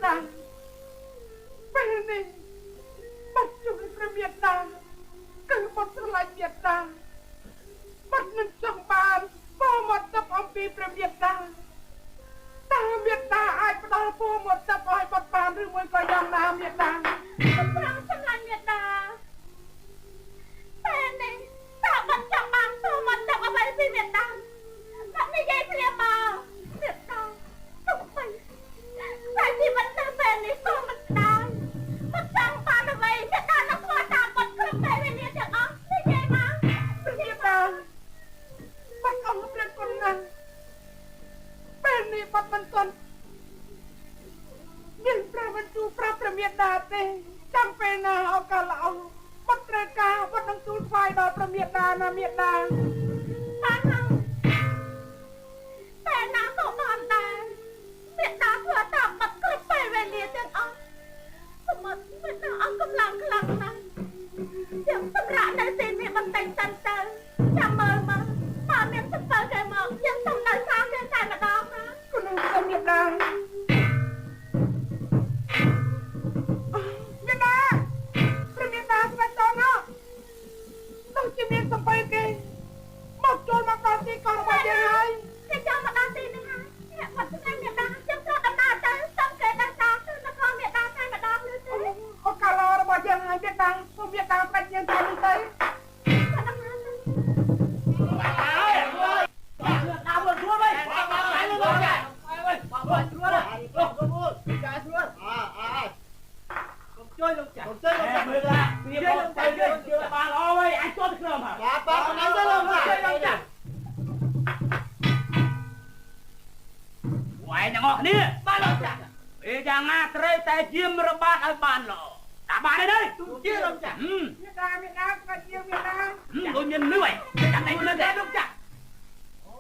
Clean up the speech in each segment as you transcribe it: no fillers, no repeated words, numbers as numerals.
តាពេលនេះបាត់ជួយព្រះមេត្តាគឺបាត់ស្រឡាញ់មេត្តាបាត់នឹងចង់បានពោមកទឹកអំពីព្រះមេត្តាតើមេត្តាអាចផ្ដល់ពោមកទឹកឲ្យបាត់បានឬមួយក៏យ៉ាងណាមេត្តាប្រាំស្រឡាញ់មេត្តាពេលនេះតើបាត់ចង់បានពោមកទឹកអ្វីពីមេត្តាបាត់និយាយព្រាមមកមេត្តាទុកទៅតែជីវិតទៅពេលនេះពោមកដាល់បាត់ចង់បានអ្វីមេត្តានឹងធ្វើតាមបាត់គ្រប់តែវេលាទាំងអស់និយាយមកមេត្តាបាត់អស់ព្រះគុណណាស់ពេលនេះបាត់មិនទាន់មានព្រះបន្ទូលប្រាប់ព្រះមេត្តាទេចាំពេលណាឱកាសល្អបាត់ត្រូវការបាត់នឹងទូលថ្វាយដល់ព្រះមេត្តាណាមេត្តាបានហើយតែណាក៏បានដែរមេត្តាធ្វើតាមបាត់គ្រប់ពេលវេលាទាំងអស់សម្បត្តិមេត្តាអស់កម្លាំងខ្លាំងណាស់ខ្ញុំសម្រាប់នៅទីនេះបន្តិចសិនទៅចាំមើលមកបើមានសង្កល់គេមកយើងសុំនៅសាគេតែម្ដងណាគុណព្រះមេត្តាមេត្តាព្រះមេត្តាស្វាតណោต้องជាមានសម្ប័យគេមកចូលមកដល់ទីកោរបស់យើងហើយគេចូលមកដល់ទីនេះហើយអ្នកបាត់ស្នេហ៍មេត្តាខ្ញុំត្រូវដំណើរទៅសុំគេដល់តាទៅនគរមេត្តាតែម្ដងលើទេអូកាឡរបស់យើងហើយមេត្តាសូមមេត្តាផ្ដាច់យើងទៅនេះទៅជួយលោកចាជួយលោកចាមើលឡាព្រាបមកទៅយើងបានល្អហើយអាចចូលទៅក្នុងហើយបាទបាទហ្នឹងទៅលោកជួយលោកចាវាយទាំងអស់គ្នាបាទលោកចាពេលយ៉ាងណាត្រូវតែយាមរបស់ឲ្យបានល្អតាបានទេទូជាលោកចាមេតាក៏ជាមេតាដូចមានលឿយចាំតែមើលទេលោកចាអូ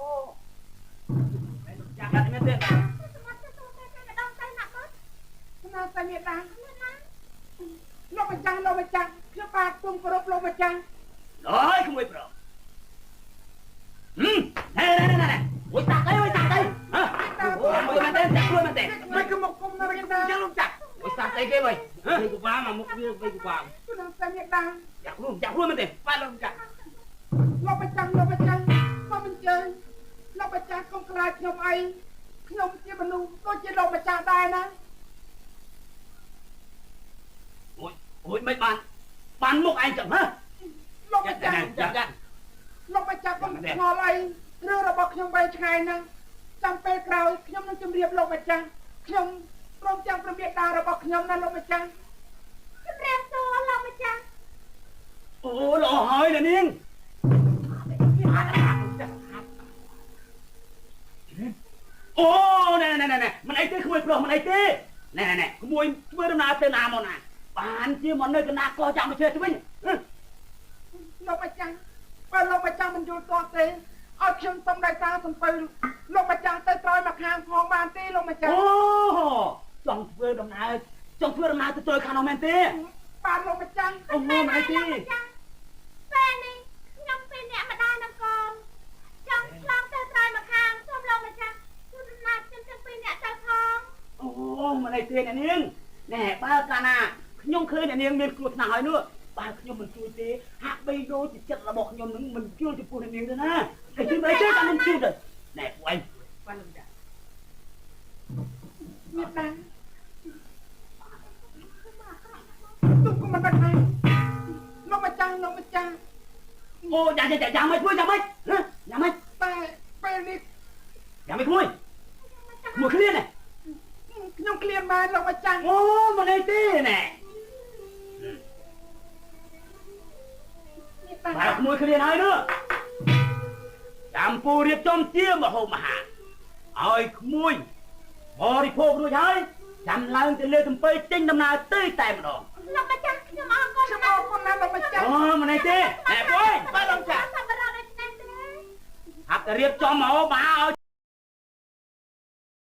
លោកចាកាត់មែនទេណាតែមេតាលោកម្ចាស់ខ្ញុំបាទគុំគោរពលោកម្ចាស់ហើយក្មួយប្រុសណែអូយតាក់អីហ៎អូយមែនទេចាក់ខ្លួនមែនទេមិនក៏មកគុំនៅរៀនតាចឹងលោកចាក់អូយតាក់អីគេវិញនេះក៏បានមកមុខវាវិញក៏បានខ្ញុំតែមេតាចាក់ខ្លួនមែនទេបាទលោកម្ចាស់លោកម្ចាស់សូមអញ្ជើញលោកម្ចាស់កុំខ្លាចខ្ញុំអីខ្ញុំជាមនុស្សដូចជាលោកម្ចាស់ដែរណាអូយមិនបានមុខឯងចឹងហ៎លោកម្ចាស់លោកម្ចាស់កុំឆ្ងល់អីរឿងរបស់ខ្ញុំវែងឆ្ងាយណាស់ចាំពេលក្រោយខ្ញុំនឹងជម្រាបលោកម្ចាស់ខ្ញុំព្រមទាំងព្រះមេត្តារបស់ខ្ញុំណាលោកម្ចាស់ជម្រាបសួរលោកម្ចាស់អូល្អហើយណានាងអូណែមិនអីទេក្មួយប្រុសមិនអីទេណែក្មួយធ្វើដំណើរទៅណាមកណាបានជាមកនៅកណ្ដាលកោះចាំមកជឿទៅវិញលោកម្ចាស់បើលោកម្ចាស់មិនយល់ទាស់ទេឲ្យខ្ញុំសុំដៃតាសំពៅលោកម្ចាស់ទៅក្រោយមកខាងផងបានទេលោកម្ចាស់អូចង់ធ្វើដំណើរទៅចូលខាងនោះមែនទេបានលោកម្ចាស់អូមិនអីទេពេលនេះខ្ញុំពីអ្នកម្ដាយនឹងកូនចង់ឆ្លងទៅក្រោយមកខាងសូមលោកម្ចាស់ជួយដំណើរខ្ញុំទាំងពីរអ្នកទៅផងអូមិនអីទេអ្នកនាងណែបើកាលណាខ្ញុំឃើញអ្នកនាងមានគ្រោះថ្នាក់ហើយនោះបើខ្ញុំមិនជួយទេហាក់បីដូចជាចិត្តរបស់ខ្ញុំនឹងមិនជួយចំពោះអ្នកនាងទេណាតែជួយមិនទេតែមិនជួយទេណែពួកឯងបានលោកចាមានបានទុកមិនបាត់ហើយលោកម្ចាស់អូយ៉ាងម៉េចមួយយ៉ាងម៉េចតែពេលនេះយ៉ាងម៉េចមួយឃ្លាននេះខ្ញុំឃ្លានបានលោកម្ចាស់អូមិនអីទេណែបាទក្មួយឃ្លានហើយនោះចាំពូរៀបចំជាមហោមហាឲ្យក្មួយបរិភោគរួចហើយចាំឡើងទៅលើទំពៃចេញដំណើរទៅតែម្ដងលោកម្ចាស់ខ្ញុំអរគុណណាស់លោកម្ចាស់អូមិនអីទេណែពួកឯងបាទលោកម្ចាស់ហាក់រៀបចំមហោមហាឲ្យ